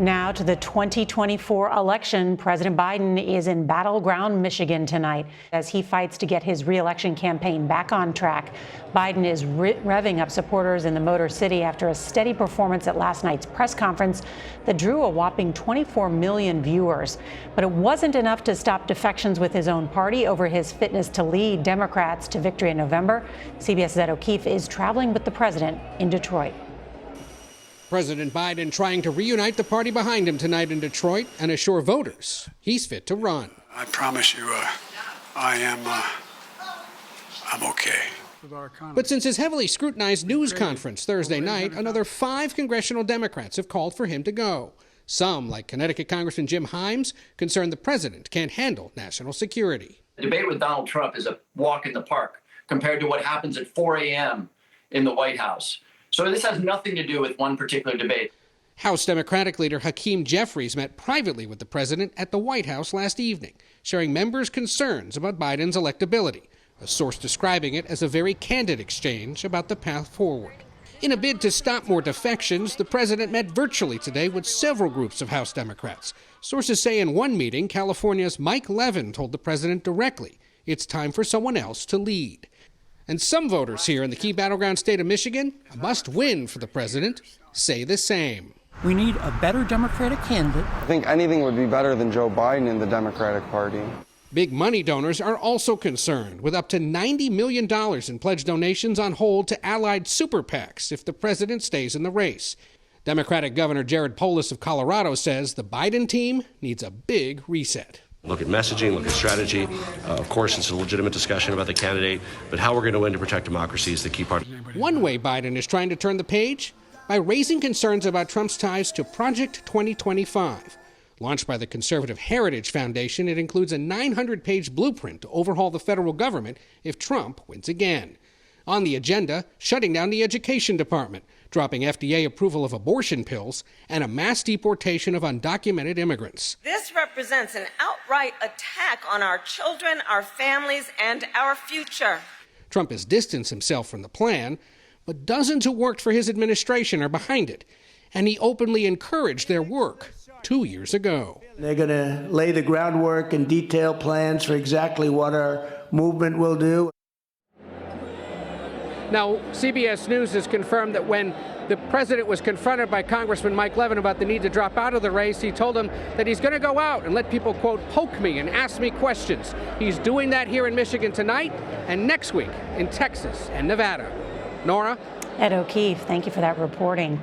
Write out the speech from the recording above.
Now to the 2024 election. President Biden is in battleground Michigan tonight as he fights to get his reelection campaign back on track. Biden is revving up supporters in the Motor City after a steady performance at last night's press conference that drew a whopping 24 million viewers. But it wasn't enough to stop defections with his own party over his fitness to lead Democrats to victory in November. CBS's Ed O'Keefe is traveling with the president in Detroit. President Biden trying to reunite the party behind him tonight in Detroit and assure voters he's fit to run. I promise you, I'm okay. But since his heavily scrutinized news conference Thursday night, another 5 congressional Democrats have called for him to go. Some, like Connecticut Congressman Jim Himes, concerned the president can't handle national security. The debate with Donald Trump is a walk in the park compared to what happens at 4 a.m. in the White House. So this has nothing to do with one particular debate. House Democratic leader Hakeem Jeffries met privately with the president at the White House last evening, sharing members' concerns about Biden's electability, a source describing it as a very candid exchange about the path forward. In a bid to stop more defections, the president met virtually today with several groups of House Democrats. Sources say in one meeting, California's Mike Levin told the president directly it's time for someone else to lead. And some voters here in the key battleground state of Michigan, a must-win for the president, say the same. We need a better Democratic candidate. I think anything would be better than Joe Biden in the Democratic Party. Big money donors are also concerned, with up to $90 million in pledged donations on hold to allied super PACs if the president stays in the race. Democratic Governor Jared Polis of Colorado says the Biden team needs a big reset. Look at messaging, look at strategy. Of course, it's a legitimate discussion about the candidate, but how we're going to win to protect democracy is the key part. One way Biden is trying to turn the page? By raising concerns about Trump's ties to Project 2025. Launched by the conservative Heritage Foundation, it includes a 900-page blueprint to overhaul the federal government if Trump wins again. On the agenda, shutting down the education department, dropping FDA approval of abortion pills, and a mass deportation of undocumented immigrants. This represents an outright attack on our children, our families, and our future. Trump has distanced himself from the plan, but dozens who worked for his administration are behind it, and he openly encouraged their work 2 years ago. They're going to lay the groundwork and detail plans for exactly what our movement will do. Now, CBS News has confirmed that when the president was confronted by Congressman Mike Levin about the need to drop out of the race, he told him that he's going to go out and let people, quote, poke me and ask me questions. He's doing that here in Michigan tonight and next week in Texas and Nevada. Norah? Ed O'Keefe, thank you for that reporting.